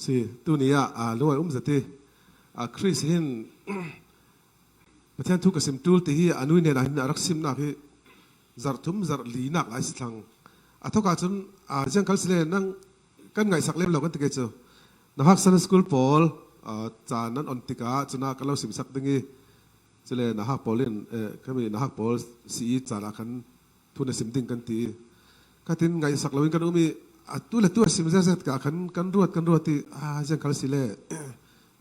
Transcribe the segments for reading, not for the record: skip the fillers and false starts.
si tu nia loi zati Chris hin pathian thu ka sim tul ti hi anui ne na hin arak sim na hi zar thum zar li nak ai thlang athoka chun jang kal sile nang kan ngai sak lem lo kan ti ke chu na hak san school pol cha nan on tika chuna kalo sim sak dingi chile na hak polin kami na hak pol si cha la kan thu na sim ding kan ti katin ngai sak lawin kan umi tu le tu sim za ka kan ruat ti jang kal sile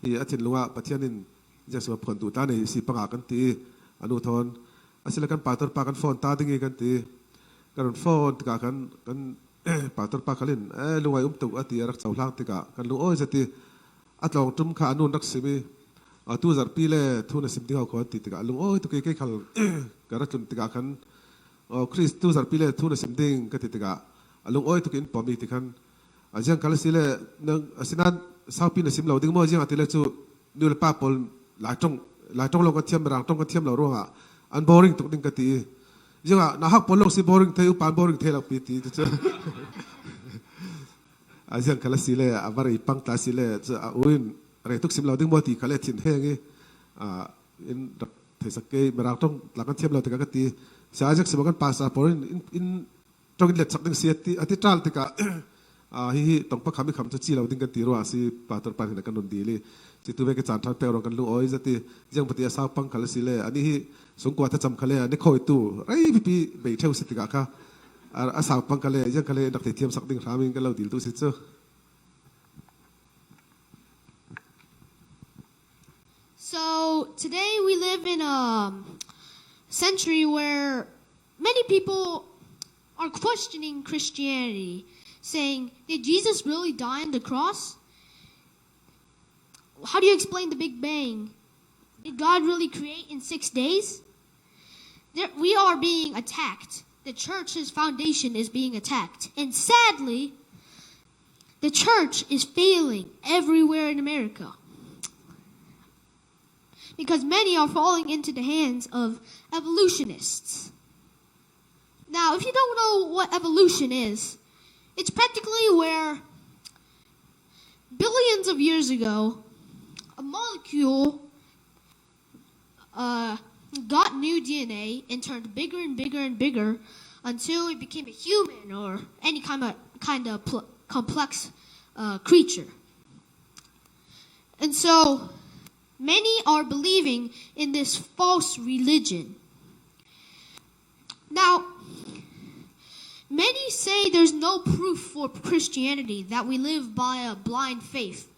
hi athin lunga pathianin jang sima phon tu ta nei si panga kan ti anu thon asila kan pator pa kan phone ta dingi kan ti kan phone tika kan pator pa kalin lungai tu ati rak chawlang tika kan lu oi zati atlong tum kha anu nak simi tu zar pi le thu na sim ti ho ko ti tika lung oi tu ke khal kara tum tika kan Chris tu zar pi le thu na sim ding ka ti tika alung oi tu kin pomi ti kan ajang kal sile nang asinan sau pi na sim lo ding mo jing atile chu nu le pa pol la tong lo ka thiam rang tong ka thiam lo ro nga an boring tu ding ka ti jinga na hak pol lo si boring theu pan boring thela pi ti chu ajang kal sile avari pang ta sile chu uin re tuk sim lo ding mo ti kale thin hengi in thei sakke merang tong la kan thiam lo ti ka ti sa jak se kan pasa por in tong let sak ding siati ati tral ti ka hi tong pa khami kham chu chi lo ding kan ti ro asi pator pa hin kan non di li chi tu ve ke chan than pe ro kan lu oi zati jang pati sa pang kal sile ani hi sung kwa ta cham khale ani khoi tu rai pi be theu se ti ka kha a sa pang kale jang kale dak thiam sak ding ramin kan lo dil tu si chu. So today we live in a century where many people are questioning Christianity, saying, did Jesus really die on the cross? How do you explain the Big Bang? Did God really create in 6 days? We are being attacked. The church's foundation is being attacked. And sadly, the church is failing everywhere in America, because many are falling into the hands of evolutionists. Now, if you don't know what evolution is, it's practically where billions of years ago, a molecule got new DNA and turned bigger and bigger and bigger until it became a human or any kind of complex creature. And so many are believing in this false religion. Now, many say there's no proof for Christianity, that we live by a blind faith.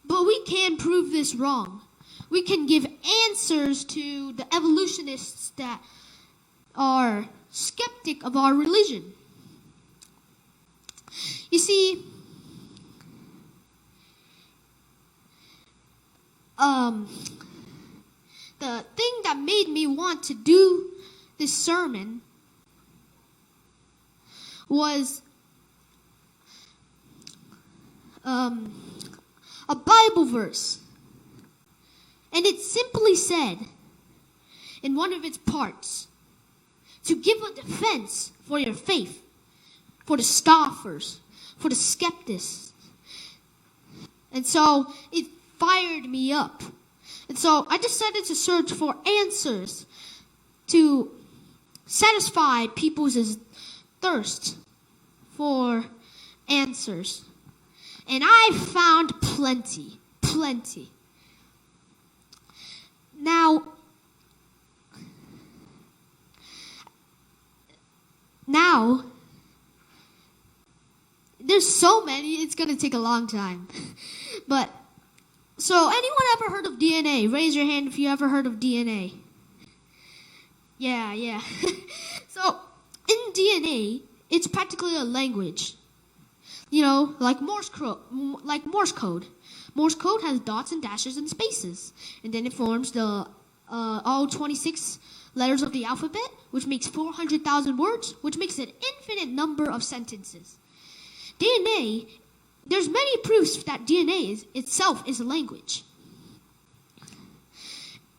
But we can prove this wrong. We can give answers to the evolutionists that are skeptic of our religion. You see, the thing that made me want to do this sermon was a Bible verse. And it simply said, in one of its parts, to give a defense for your faith, for the scoffers, for the skeptics. And so it fired me up. And so I decided to search for answers to satisfy people's thirst for answers. And I found plenty. Now, there's so many, it's going to take a long time. But, so anyone ever heard of DNA? Raise your hand if you ever heard of DNA. Yeah. So, in DNA, it's practically a language. You know, like Morse code. Morse code has dots and dashes and spaces. And then it forms the all 26 letters of the alphabet, which makes 400,000 words, which makes an infinite number of sentences. DNA, there's many proofs that DNA itself is a language.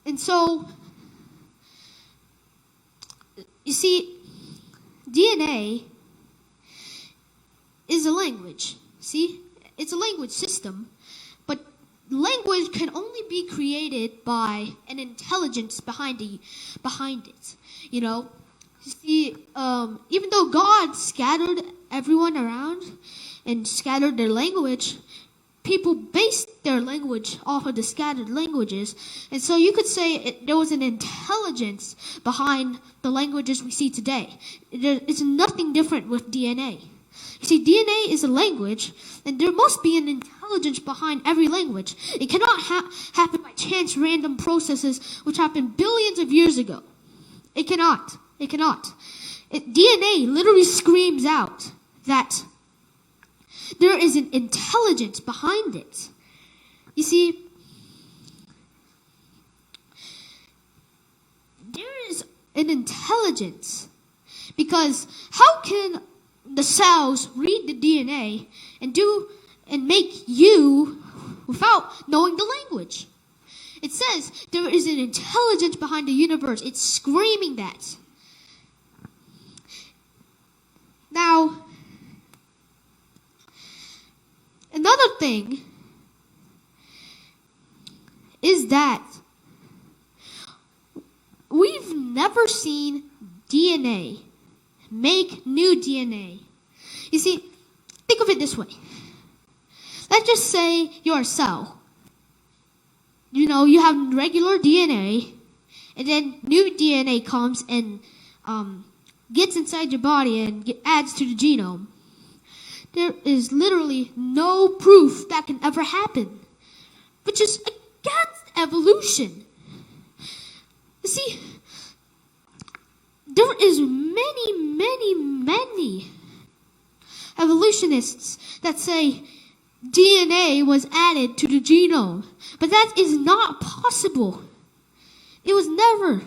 And so, you see, DNA is a language. See? it's a language system, but language can only be created by an intelligence behind it. You know, you see, even though God scattered everyone around and scattered their language, people based their language off of the scattered languages. And so you could say there was an intelligence behind the languages we see today. It's nothing different with DNA. You see, DNA is a language, and there must be an intelligence behind every language. It cannot happen by chance, random processes which happened billions of years ago. It cannot. It cannot. DNA literally screams out that there is an intelligence behind it. You see, there is an intelligence because how can the cells read the DNA and make you without knowing the language? It says there is an intelligence behind the universe. It's screaming that. Now, another thing is that we've never seen DNA make new DNA. You see, think of it this way. Let's just say you're a cell. You know, you have regular DNA, and then new DNA comes and gets inside your body and adds to the genome. There is literally no proof that can ever happen, which is against evolution. You see, there is many evolutionists that say DNA was added to the genome, but that is not possible. It was never.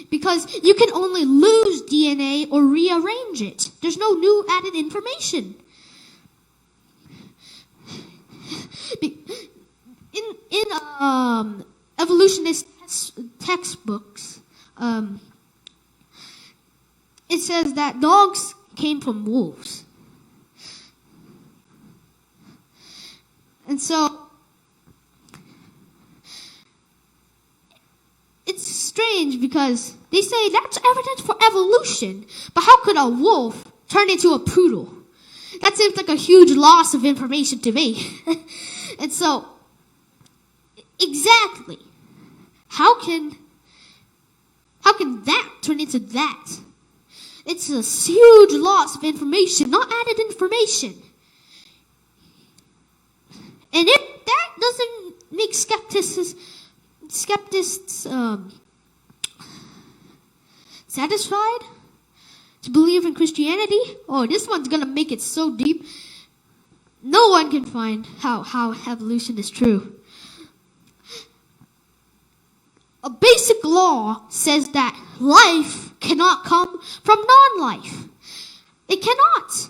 Because you can only lose DNA or rearrange it. There's no new added information. In evolutionist textbooks, it says that dogs came from wolves. And so it's strange because they say that's evidence for evolution, but how could a wolf turn into a poodle? That seems like a huge loss of information to me. And so, exactly, how can that turn into that? It's a huge loss of information, not added information. And if that doesn't make skeptics satisfied to believe in Christianity, oh, this one's gonna make it so deep. No one can find how evolution is true. A basic law says that life cannot come from non-life. It cannot.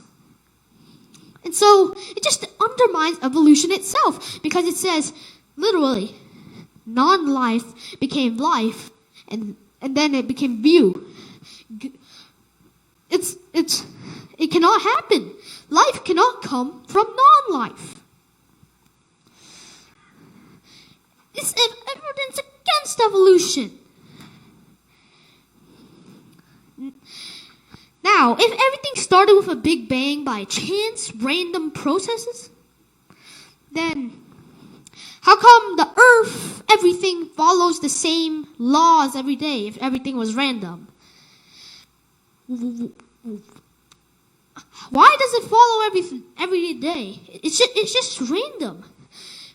And so it just undermines evolution itself because it says literally non-life became life and then it became view. It cannot happen. Life cannot come from non-life. It's evidence against evolution. Now, if everything started with a big bang by chance, random processes, then how come the earth, everything follows the same laws every day if everything was random? Why does it follow every day? It's just random.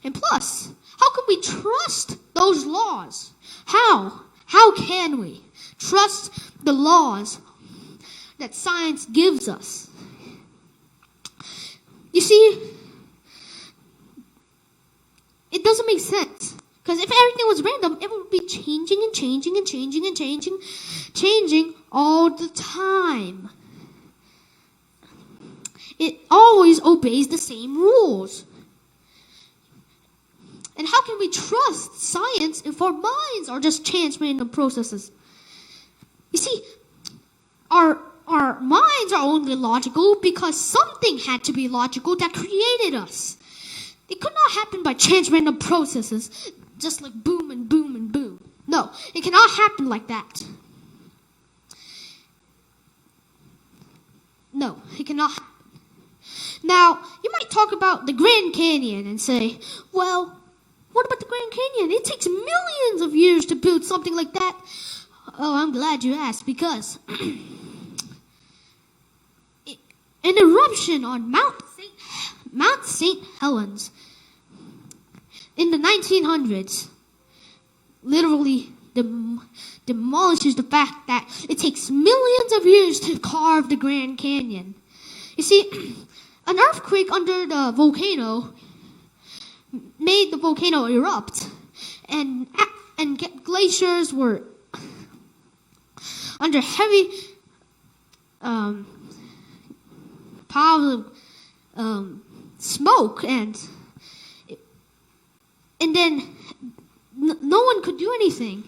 And plus, how can we trust those laws? How? How can we trust the laws that science gives us? You see, it doesn't make sense. Because if everything was random, it would be changing and changing and changing and changing all the time. It always obeys the same rules. And how can we trust science if our minds are just chance random processes? You see, our minds are only logical because something had to be logical that created us. It could not happen by chance random processes, just like boom and boom and boom. No, it cannot happen like that. No, it cannot happen. Now, you might talk about the Grand Canyon and say, well, what about the Grand Canyon? It takes millions of years to build something like that. Oh, I'm glad you asked, because an eruption on Mount St. Helens in the 1900s literally demolishes the fact that it takes millions of years to carve the Grand Canyon. You see, an earthquake under the volcano made the volcano erupt, and glaciers were under heavy piles of smoke, and then no one could do anything.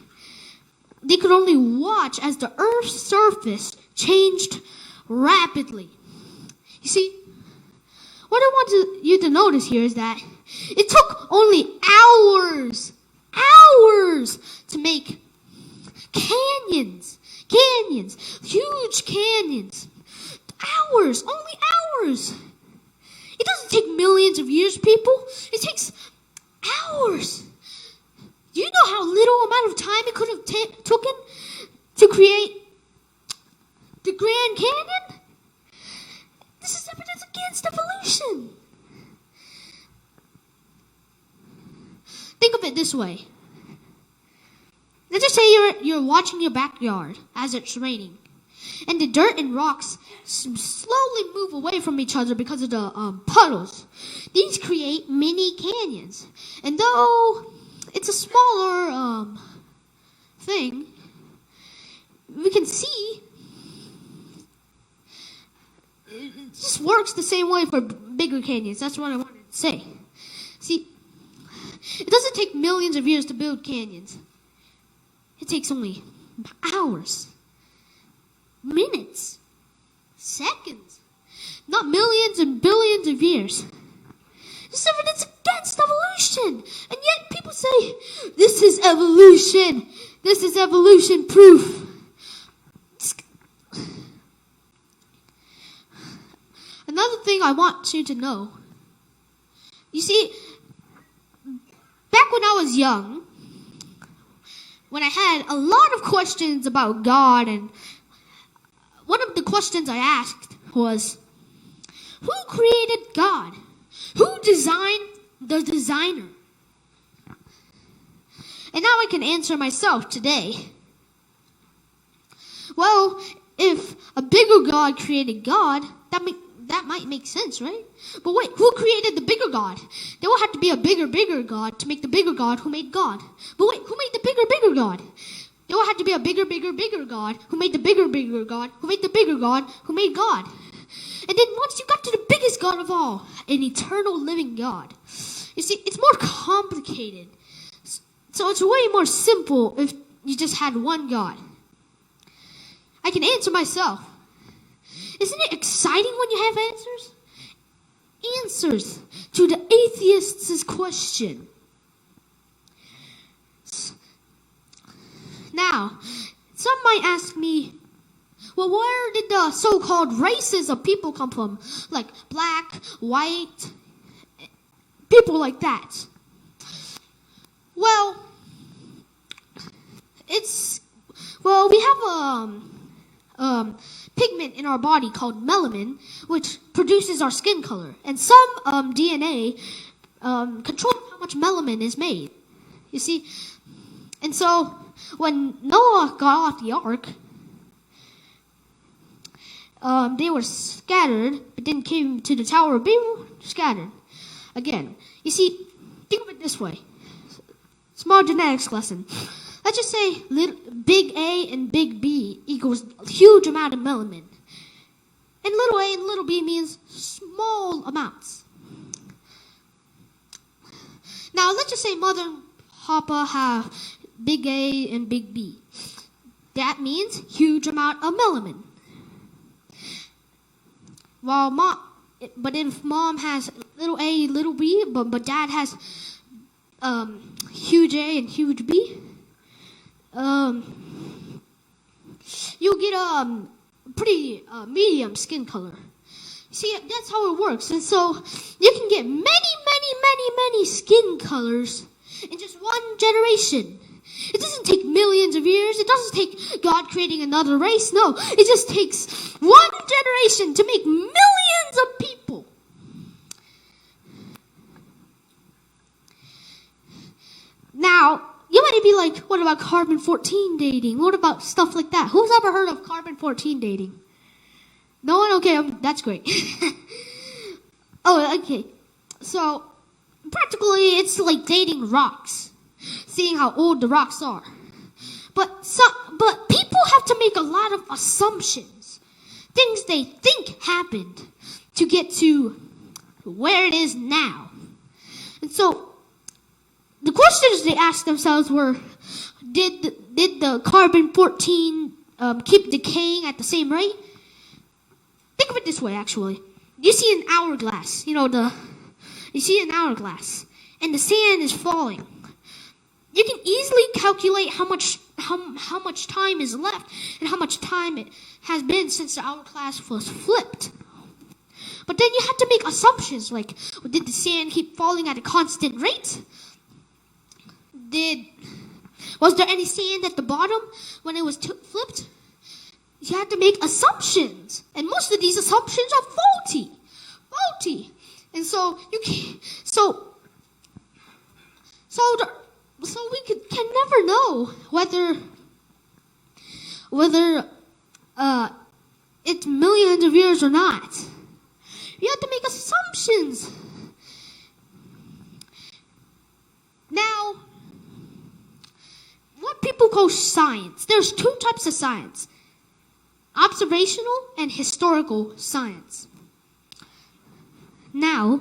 They could only watch as the Earth's surface changed rapidly. You see, what I want you to notice here is that it took only hours to make canyons, huge canyons. Hours, only hours. It doesn't take millions of years, people. It takes hours. Do you know how little amount of time it could have taken to create the Grand Canyon? This is evidence against evolution. Think of it this way. Let's just say you're watching your backyard as it's raining, and the dirt and rocks slowly move away from each other because of the puddles. These create mini canyons, and though it's a smaller thing, we can see it just works the same way for bigger canyons. That's what I wanted to say. See, it doesn't take millions of years to build canyons. It takes only hours, minutes, seconds, not millions and billions of years. This is evidence against evolution. And yet people say, this is evolution. This is evolution proof. Another thing I want you to know. You see, back when I was young, when I had a lot of questions about God, and one of the questions I asked was, who created God? Who designed the designer? And now I can answer myself today. Well, if a bigger God created God, that might make sense, right? But wait, who created the bigger God? There will have to be a bigger God to make the bigger God who made God. But wait, who made the bigger God? There will have to be a bigger God who made the bigger God who made the bigger God who made God. And then once you got to the biggest God of all, an eternal living God. You see, it's more complicated. So it's way more simple if you just had one God. I can answer myself. Isn't it exciting when you have answers? Answers to the atheist's question. Now, some might ask me, well, where did the so-called races of people come from? Like black, white, people like that. Well, we have pigment in our body called melanin, which produces our skin color. And some DNA controls how much melanin is made. You see? And so, when Noah got off the ark, they were scattered, but then came to the Tower of Babel, scattered again. You see, think of it this way. Small genetics lesson. Let's just say big A and big B equals a huge amount of melanin. And little a and little b means small amounts. Now, let's just say Mother and Papa have big A and big B. That means huge amount of melanin. But if Mom has little a A, little b, but Dad has huge A and huge B, you'll get a pretty medium skin color. See, that's how it works. And so you can get many skin colors in just one generation. It doesn't take millions of years. It doesn't take God creating another race. No, it just takes one generation to make millions of people. Now, you might be like, what about carbon-14 dating? What about stuff like that? Who's ever heard of carbon-14 dating? No one? Okay, that's great. Oh, okay. So, practically, it's like dating rocks. Seeing how old the rocks are. But people have to make a lot of assumptions. Things they think happened to get to where it is now. And so, the questions they asked themselves were, did the carbon-14 keep decaying at the same rate? Think of it this way, actually. You see an hourglass, you see an hourglass, and the sand is falling. You can easily calculate how much time is left and how much time it has been since the hourglass was flipped. But then you have to make assumptions like, did the sand keep falling at a constant rate? Was there any sand at the bottom when it was flipped? You have to make assumptions, and most of these assumptions are faulty. And so we can never know whether it's millions of years or not. You have to make assumptions. Now, what people call science. There's two types of science. Observational and historical science. Now,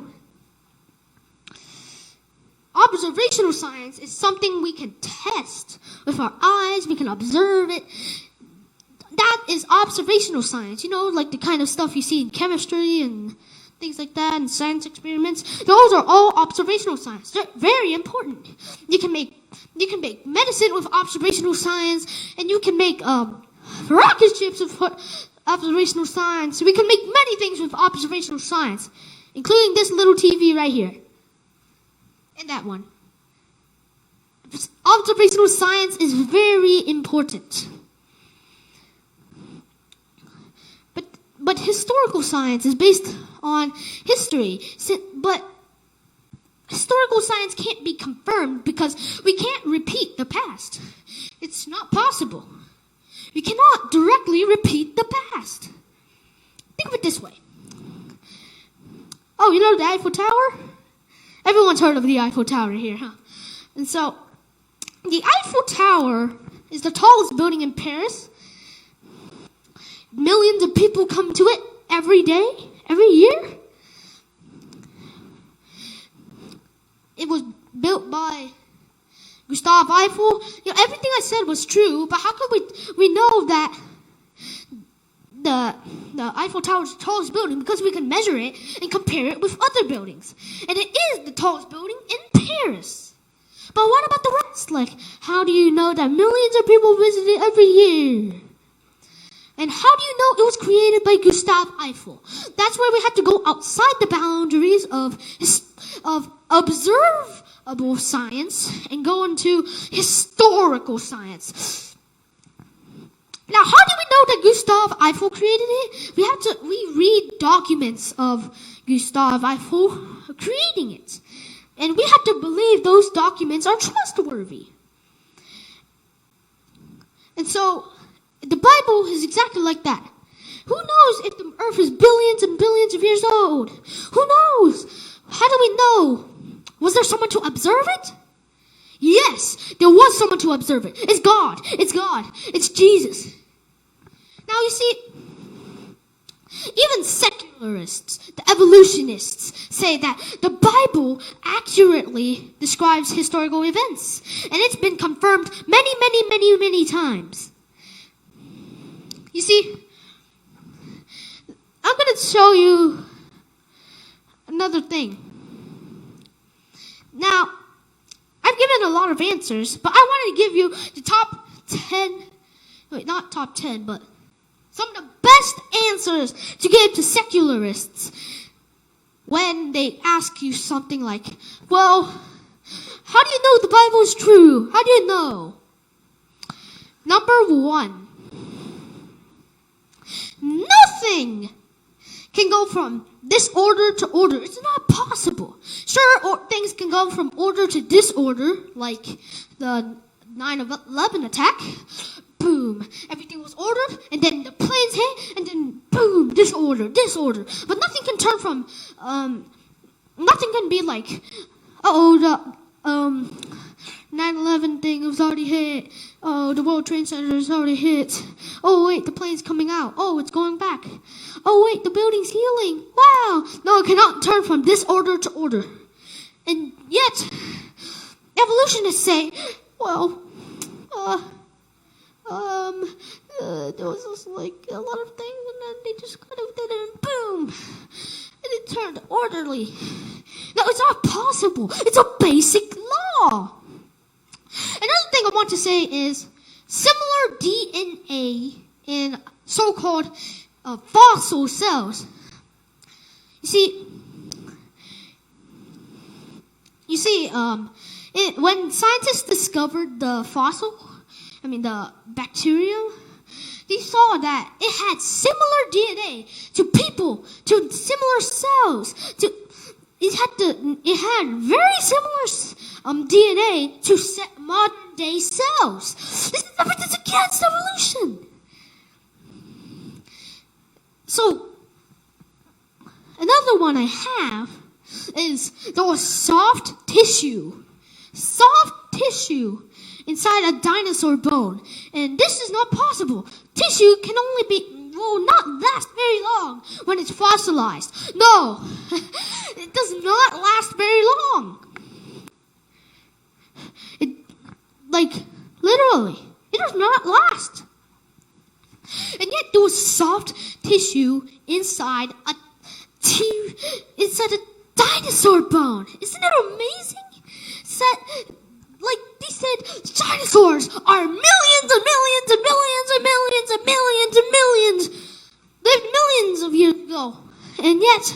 observational science is something we can test with our eyes. We can observe it. That is observational science. Like the kind of stuff you see in chemistry and things like that, and science experiments. Those are all observational science. They're very important. You can make medicine with observational science, and you can make rocket ships with observational science. We can make many things with observational science, including this little TV right here. And that one. Observational science is very important. But historical science is based on history. But historical science can't be confirmed because we can't repeat the past. It's not possible. We cannot directly repeat the past. Think of it this way. Oh, the Eiffel Tower? Everyone's heard of the Eiffel Tower here, huh? And so, the Eiffel Tower is the tallest building in Paris. Millions of people come to it every day, every year. It was built by Gustave Eiffel. Everything I said was true, but how could we know that the Eiffel Tower is the tallest building? Because we can measure it and compare it with other buildings. And it is the tallest building in Paris. But what about the rest? Like, how do you know that millions of people visit it every year? And how do you know it was created by Gustave Eiffel? That's why we have to go outside the boundaries of observable science and go into historical science. Now, how do we know that Gustave Eiffel created it? We read documents of Gustave Eiffel creating it. And we have to believe those documents are trustworthy. And so, the Bible is exactly like that. Who knows if the earth is billions and billions of years old? Who knows? How do we know? Was there someone to observe it? Yes, there was someone to observe it. It's God. It's God. It's Jesus. Now you see, even secularists, the evolutionists, say that the Bible accurately describes historical events. And it's been confirmed many times. You see, I'm going to show you another thing. Now, I've given a lot of answers, but I wanted to give you the top 10, wait, not top 10, but some of the best answers to give to secularists when they ask you something like, well, how do you know the Bible is true? How do you know? Number 1, nothing can go from disorder to order. It's not possible. Sure, things can go from order to disorder, like the 9/11 attack. Boom, everything was ordered, and then the planes hit, and then boom, disorder. But nothing can turn from, nothing can be like, the 9/11 thing was already hit. Oh, the World Trade Center is already hit. Oh, wait, the plane's coming out. Oh, it's going back. Oh, wait, the building's healing. Wow. No, it cannot turn from disorder to order. And yet, evolutionists say, well, there was just like a lot of things, and then they just kind of did it, and boom, and it turned orderly. No, it's not possible. It's a basic law. Another thing I want to say is similar DNA in so-called fossil cells. You see, when scientists discovered the bacterium, they saw that it had similar DNA to people, to similar cells. It had very similar DNA to modern day cells. This is against evolution. So, another one I have is there was soft tissue inside a dinosaur bone. And this is not possible. Tissue can only will not last very long when it's fossilized. No, it does not last very long. Literally, it does not last. And yet there was soft tissue inside a dinosaur bone. Isn't it amazing? They said dinosaurs are millions and millions and millions and millions and millions and millions. Lived millions of years ago. And yet,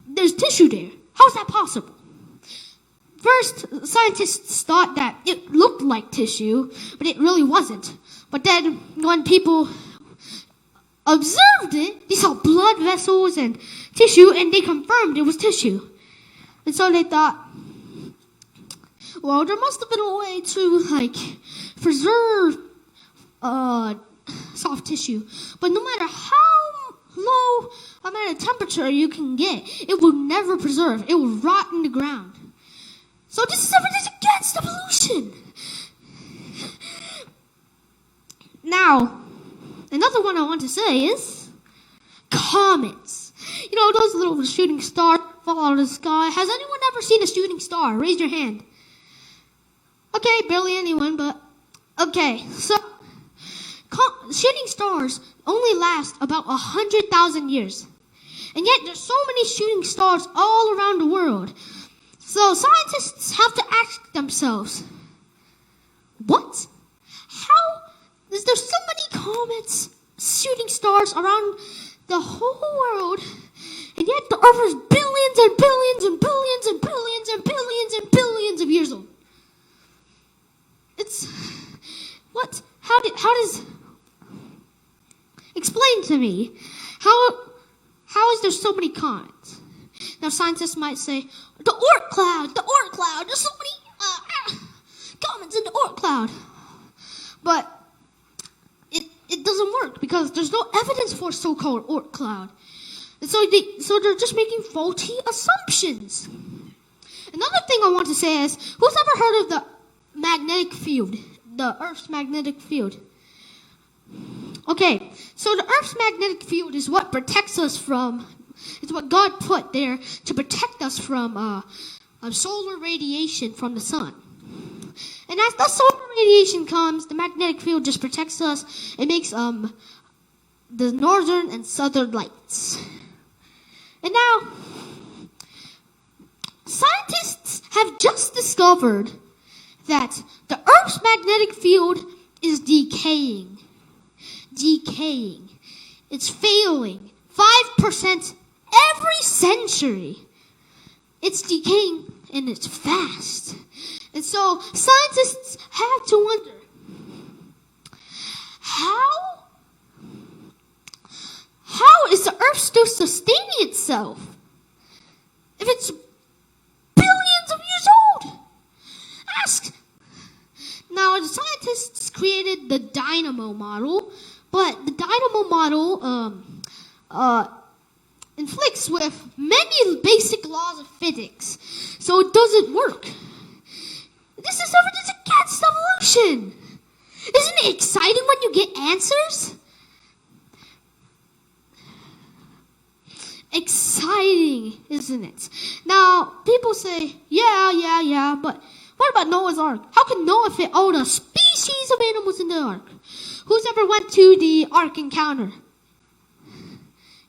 there's tissue there. How's that possible? First, scientists thought that it looked like tissue, but it really wasn't. But then, when people observed it, they saw blood vessels and tissue, and they confirmed it was tissue. And so they thought, well, there must have been a way to, preserve soft tissue. But no matter how low amount of temperature you can get, it will never preserve. It will rot in the ground. So this is evidence against evolution. Now, another one I want to say is comets. You know, those little shooting stars fall out of the sky. Has anyone ever seen a shooting star? Raise your hand. Okay, barely anyone, but okay. So, shooting stars only last about 100,000 years. And yet there's so many shooting stars all around the world. So scientists have to ask themselves, what? How is there so many comets, shooting stars around the whole world, and yet the Earth is billions and billions and billions and billions and billions and billions of years old? Explain to me, how is there so many comets? Now scientists might say, the Oort cloud, there's so many comets in the Oort cloud. But it doesn't work because there's no evidence for so-called Oort cloud. And so they're just making faulty assumptions. Another thing I want to say is, who's ever heard of the magnetic field, the Earth's magnetic field? Okay, so the Earth's magnetic field is what protects us from, it's what God put there to protect us from solar radiation from the sun. And as the solar radiation comes, the magnetic field just protects us. It makes the northern and southern lights. And now, scientists have just discovered that the Earth's magnetic field is decaying. Decaying. It's failing. 5% every century. It's decaying and it's fast. And so scientists have to wonder, how is the Earth still sustaining itself if it's billions of years old? Ask. Now, the scientists created the dynamo model, but the dynamo model inflicts with many basic laws of physics, so it doesn't work. This is evidence against evolution. Isn't it exciting when you get answers? Exciting, isn't it? Now, people say, yeah, but what about Noah's Ark? How can Noah fit all the species of animals in the Ark? Who's ever went to the Ark Encounter?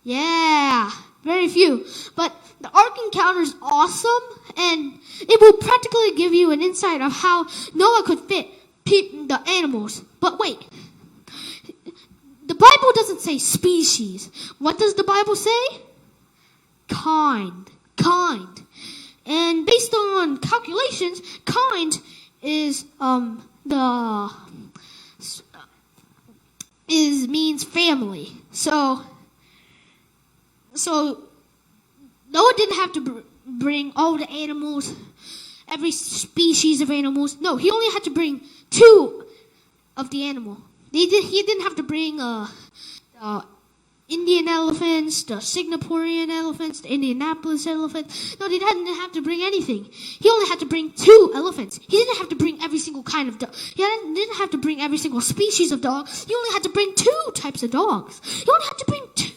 Yeah, very few. But the Ark Encounter is awesome, and it will practically give you an insight of how Noah could fit the animals. But wait, the Bible doesn't say species. What does the Bible say? Kind. And based on calculations, kind is means family. So Noah didn't have to bring all the animals, every species of animals. No, he only had to bring 2 of the animal. He didn't have to bring Indian elephants, the Singaporean elephants, the Indianapolis elephant. No, he didn't have to bring anything. He only had to bring 2 elephants. He didn't have to bring every single kind of dog. He didn't have to bring every single species of dog. He only had to bring 2 types of dogs. He only had to bring 2.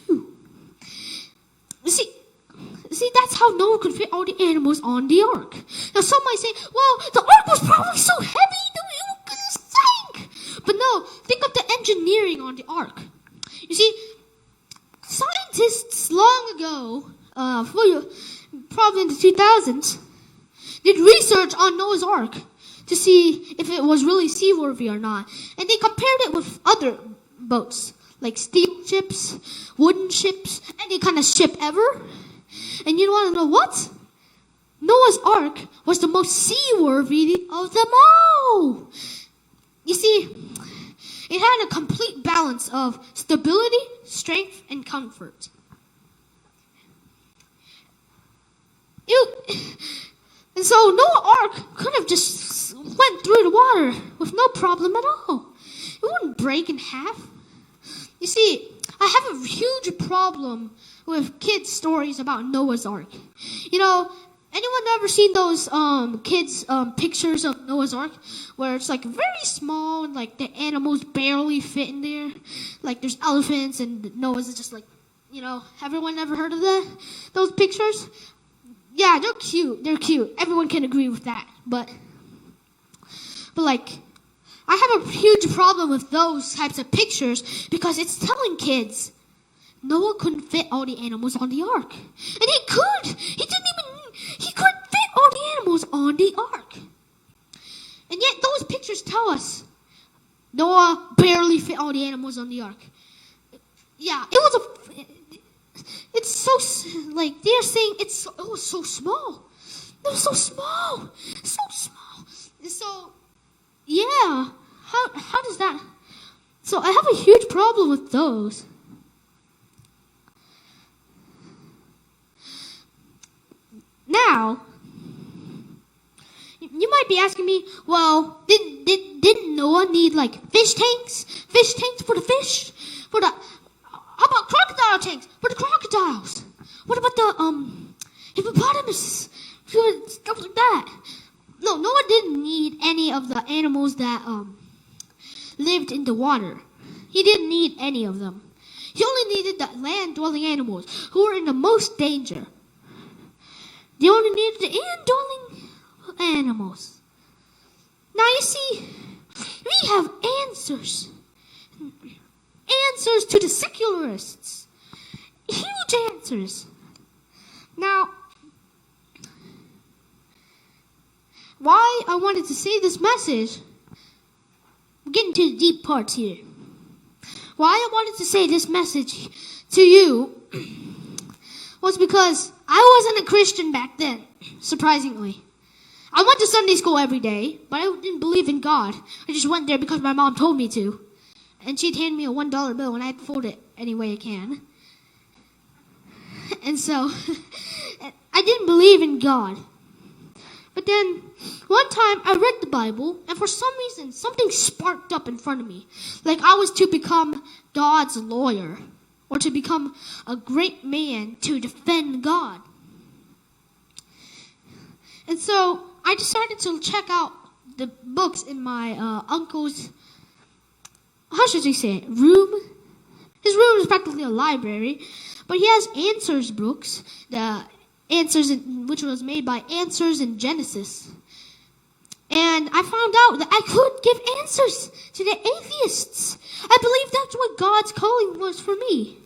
See, that's how Noah could fit all the animals on the ark. Now, some might say, well, the ark was probably so heavy that it was going to sink. But no, think of the engineering on the ark. You see, scientists long ago, probably in the 2000s, did research on Noah's Ark to see if it was really seaworthy or not. And they compared it with other boats, like steel ships, wooden ships, any kind of ship ever. And you want to know what? Noah's Ark was the most seaworthy of them all. You see, it had a complete balance of stability, strength, and comfort. And so Noah's Ark could have just went through the water with no problem at all. It wouldn't break in half. You see, I have a huge problem with kids' stories about Noah's Ark. You know, anyone ever seen those kids' pictures of Noah's Ark where it's like very small and like the animals barely fit in there? Like there's elephants and Noah's is just like, you know, everyone ever heard of those pictures? Yeah, they're cute. They're cute. Everyone can agree with that. But like, I have a huge problem with those types of pictures because it's telling kids Noah couldn't fit all the animals on the ark. And he could. He couldn't fit all the animals on the ark. And yet those pictures tell us Noah barely fit all the animals on the ark. Yeah, it's so, like, they're saying it was so small. It was so small. So small. And so, yeah, how does that? So I have a huge problem with those. Now, you might be asking me, well, didn't Noah need like fish tanks? Fish tanks for the fish? How about crocodile tanks for the crocodiles? What about the hippopotamuses? Stuff like that. No, Noah didn't need any of the animals that lived in the water. He didn't need any of them. He only needed the land-dwelling animals who were in the most danger. They only needed the land-dwelling animals. Now you see, we have answers. Answers to the secularists. Huge answers. Now, why I wanted to say this message, we're getting to the deep parts here. Why I wanted to say this message to you was because I wasn't a Christian back then, surprisingly. I went to Sunday school every day, but I didn't believe in God. I just went there because my mom told me to. And she'd hand me a $1 bill and I'd fold it any way I can. And so, I didn't believe in God. But then, one time I read the Bible, and for some reason, something sparked up in front of me. Like I was to become God's lawyer, or to become a great man to defend God. And so, I decided to check out the books in my uncle's, how should I say it, room? His room is practically a library, but he has answers books, which was made by Answers in Genesis. And I found out that I could give answers to the atheists. I believe that's what God's calling was for me.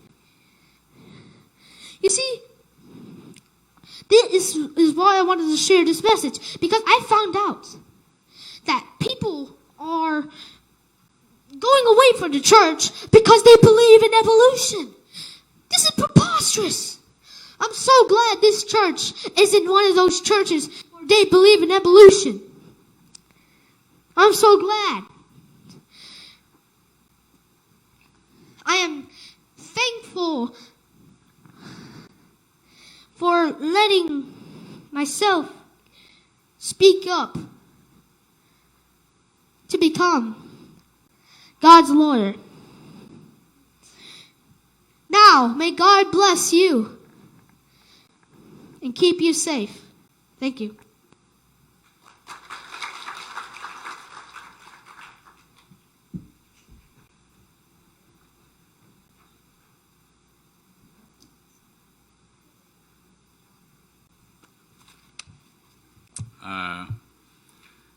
You see, this is why I wanted to share this message, because I found out that people are going away from the church because they believe in evolution. This is preposterous. I'm so glad this church isn't one of those churches where they believe in evolution. I'm so glad. I am thankful for letting myself speak up to become God's lawyer. Now, may God bless you and keep you safe. Thank you.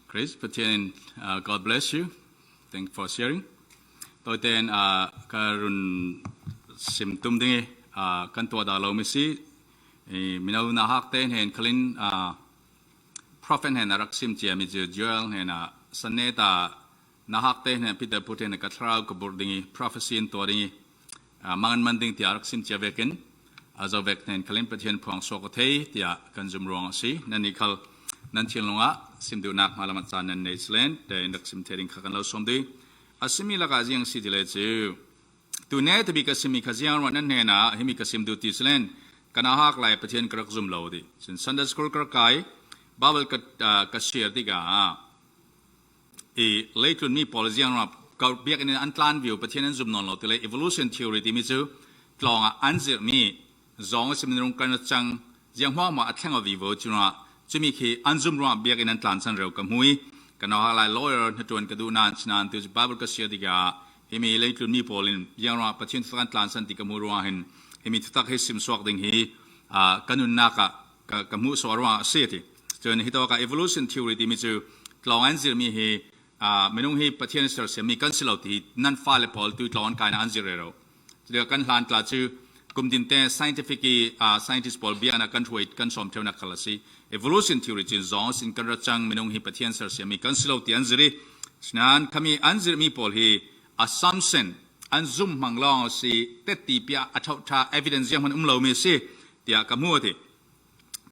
Chris, Patien, God bless you. Thank you for sharing. Tôi tên Karun Simtum Dingi, Kantua da Lomisi, Minau Nahak Ten, and Kalin Prophet and Araksim Tiamizu Joel, and Saneta Nahak Ten, and Peter put in a Katrao Kaburdingi, prophecy in Toringi, Mangan Manding Tiaraksim Tiavekin, as of Vectin Kalin Patien Pong Sokote, Tia Kanzum Ronsi, Nanikal Nantilonga, Simdunak Malamatsan and Naisland, the Indexim Tering Kakanlo Somdi. Asimila Kaziang City Let's you. To net because Simikazian one and Hena, Himikasim do Tisland, Kanahak like Patian Krakzum Lodi. Since Sunday School Krakai, Babel Kashir Diga. A late to me Polisian Biak in an Antlan view, Patian Zum non lotile, evolution theory, Dimizu, Tlonga, answer me, Zong Siminum Kanachang, Zianghama, a tang of evil, Jimmy Anzum Ram Biak in Antlan San Kamui. Kanahala lawyer Natuan Kaduna Nan to Babel Kasiadiga, he may late to Nipol in Yara Patin Fantlan Santikamurahin, he may tuck his sim swagding he, Kanunaka, Kamusora city. Turn Hitoka evolution theory, Dimizu, Tlawanzir me he, Menunghi Patienster semi consulati, non fallible to Tlawan Kind Anzirero. To the Kanlan Klatu, Kumdinte scientific scientist Paul Biana country consom Ternakalasi. Evolution theory in zones in Karachang Minung Hipatienser Semi Council of the Anziri, Snan Kami Anzir Mipol he assumption Anzum Manglong si Tetipia Atota evidence Yaman Umlo Misi, Tia Kamuati.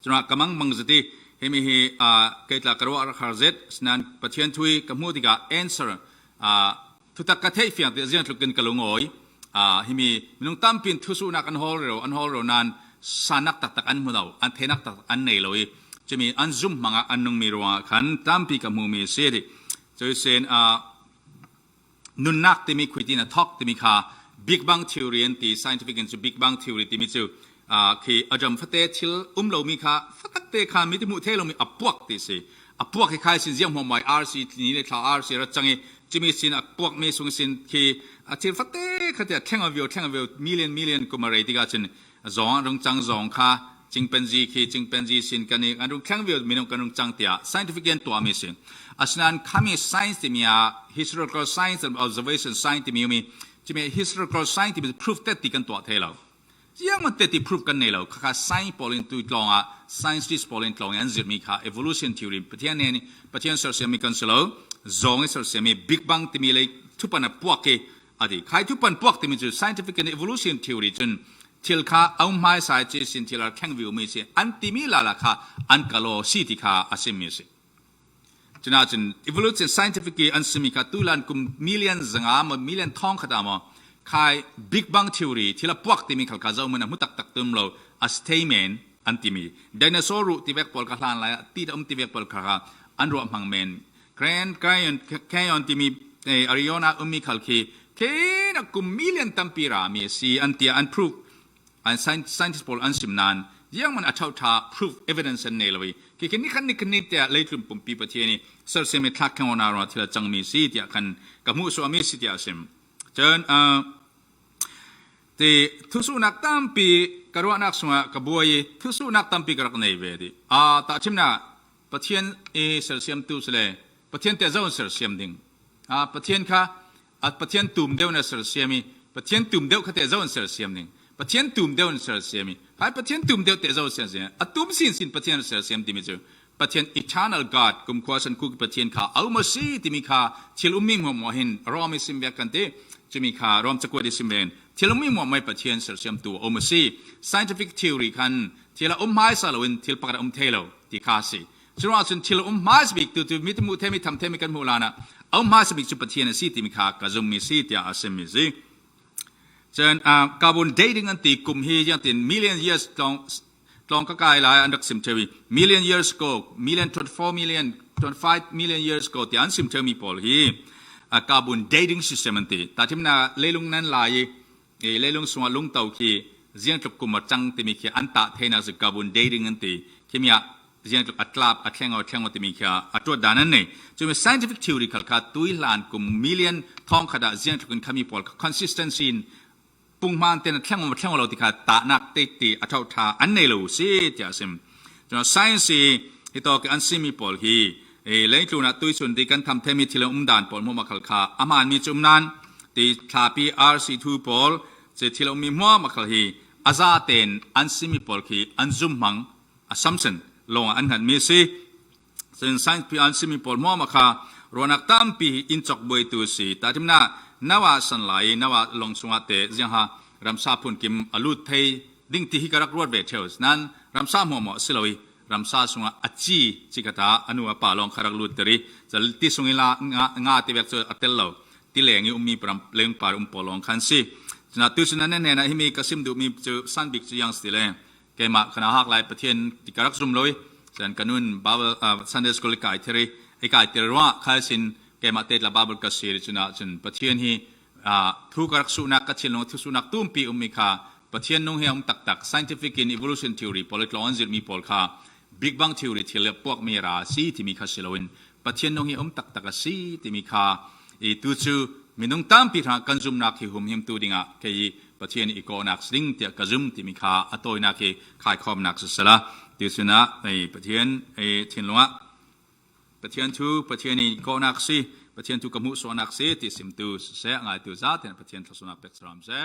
Juna Kamang Mangzati, Hemi he Ketla Karwa Harzet, Snan Patientui Kamutiga answer to Takatefia, the Ziantukin Kalungoi, Himi Minung Tampin Tusunak and Holro Nan Sanak Takan Mudao, and Tenak and Nailoi. Jimmy Anzum Manga Anung Mirwa, Kan Tampi Kamumi City. So you saying, Nunak Timi Quitina talk to Mika, Big Bang Theory and the scientific into Big Bang Theory, Timizu, Ki Ajam Fate till Umlo Mika, Fatate Kamimu Telomi, a book, they say. A book Kaisin Ziam, my RC, Nilita RC, Ratangi, Jimmy Sin, a book Mason Sin, Ki, a till Fate, a 10 of your million Kumare, Digachin, Zong, Rung Zhang Zong Ka. Chimpanzee sin kani anung kangvio minung kanung changtia scientific and to amazing asnan kami science timia historical science and observation science timi historical science is proof that tikan to telo ยังมันเตติพิสูจกันในเราค่ะไซน์พอลินตุยลองอ่ะไซน์ดิสพอลินลองยันจิตมีค่ะ evolution theory ประเทศนี้ประเทศสารมีกันสโลจงสารมี big bang ที่มีเลยทุกปันพวกเกอดีใครทุกปันพวกที่มีจุด scientific and evolution theory จนทิลค่ะเอาไม้สายเจสินทิลาแข่งวิวมีสิอันที่มีลาละค่ะอันกะโลสิที่ค่ะอาศัยมีสิจนอาจารย์ evolution scientific อันสมีค่ะตุลันกุม million จังอ่ะมัน million ทองขดามอ่ะใคร big bang theory ที่ละพวกที่มีขลกาเจ้ามันมุตักตักตุ่มเรา a statement อันที่มีไดโนเสาร์ที่เวกปอลกะลานไลที่ที่เวกปอลกะอันรวมหังเมนแค่ยอนที่มีอาริโอนามีขลกีแค่นักกุม million ตัมปีรามีสิอันที่อัน proof อัน scientist ปอลอันสิมนานยังมันอัจฉริยะ proof evidence อันนี้เลยคือนี่คันนี้แต่เลยถึงปุ่มปีประเทศนี้เสร์เซมิทักแข่งวันอาร์ที่ละจังมีสิที่คันกับมุสลิมสิที่อาศิมเจนที่ทุสุนักตั้มปีกระวนักสมัยกับบัวยี่ทุสุนักตั้มปีกระกันในเวดีแต่ชิมนะประเทศเสร์เซมตุสเลยประเทศเตจ้าเสร์เซมดิ่งประเทศค่ะประเทศตุ่มเดียวในเสร์เซมีประเทศตุ่มเดียวเขาเตจ้าเสร์เซมดิ่งประเทศตุ่มเดียวในเสร์เซมีให้ประเทศตุ่มเดียวเตจ้าเสร์เซมตุ่มสินประเทศเสร์เซมที่มีจูประเทศ eternal God กุมขวาสันคุกประเทศค่ะเอามาสิที่มีค่ะที่ลุ่มมิ่งหัวหมอเห็นรอมิสิมเบียกันเตจะมีค่ะรอมจักรวาลสิมเบนที่เราไม่มองไม่ประเทศเสร์เซมตัวอมซี scientific theory กันที่เราไม่สารวินที่ประกาศเทโลที่ข้าสิฉะนั้นที่เราไม่สบิกตัวมิตรมุเทมิทำเทมิกันมูลานะไม่สบิกจุดประเทศสิที่มีค่ะกระจุมมีสิที่อาศัยมีสิฉะนั้นการบุญ dating อันที่กุมฮียังติน million years ลองก็กลายหลายอันดับสิมเทวี million years ago million 24 million 25 million years ago ที่อันสิมเทวีพอลฮีการบุญ dating system อันที่แต่ที่มันเลี้ยงนั้นหลายเลี้ยงส่วนลุงเต่าขี้เจียงจุกกุมจังที่มีขี้อันตะเทนักการบุญ dating อันที่ที่มีเจียงจุกอัตลาบอัตแข่งที่มีขี้อัตตัวด้านนั้นเนี่ยจะมี scientific theory ค่ะตุยลานกุม million ทองขดาเจียงจุกกันขมีพอล consistency ปุ่งมันเต็นแข่งเราที่ขาตานักเตติอัตถาอันนี้เราสิที่อาศัยจน science ที่ต่อกันสิมีพอลฮีเลี้ยงจุนัดตุยส่วนที่กันทำเทมิที่เราด่านพอลมัวมาขลขาอามันมีจุมนั้นที่ทาปี RC2 พอลจะที่เรามีมัวมาขลฮีอาซาเตนอันสิมีพอลฮีอันซุมมัง assumption ลงอันหันมีสิซึ่ง science ปีอันสิมีพอลมัวมาขารวนักตั้มปีอินจักบวยตัวสิแต่ที่นั่นนว่าสันไหลนว่าลงสวัสดิ์เจ้าฮะรำซาพุนกิมอลุดเทดิ้งที่ฮิการักรวดเบเทลส์นั้นรำซาหัวหมอสิลอยรำซาสงอัจจีจิกตาอนุป่าลองคารักลุดเตอรีจะที่สงอิลางาที่เวกเจออัตเตลโลที่เลี้ยงอยู่มีปรำเลี้ยงปารุมปอลองคันซีนะตุสนั้นเนี่ยนะที่มีกสิมดูมีเจอสันบิกจียังสติเลเกมาขณะหักลายประเทศที่การักซุมลอยฉันกันุนบาเบลซันเดสโกลิกายเทรีไอกายเทรีว่าข้าสินเกมาเตลบาเบลกัสซีริจุนะจนประเทศที่ทุกรักสุนัขกัจฉิลงทุกสุนัขตุ้มปีมีค่ะประเทศนุ่งเฮียมตัก scientific in evolution theory พอลกลอนจิมีพอลค่ะ big bang theory ที่เรียกพวกมีราศีที่มีค่ะสิลวินประเทศนุ่งเฮียมตักสีที่มีค่ะตัวชูมีนุ่งตั้มปีทางกันจุมนักที่หุ่มหิมตัวดิ่งอ่ะแค่ประเทศอีกคนนักสิ่งที่กันจุมที่มีค่ะอัตโตยนักที่ขายคอมนักสุดละตัวชูนะประเทศเทียนหลวงประเทศทูประเทศนี้ก็นักสิประเทศทุกมุสลิมนักเสียที่สิมตูเสียง่ายตัวซาเทนประเทศทุกสุนัขเป็ดสามเสีย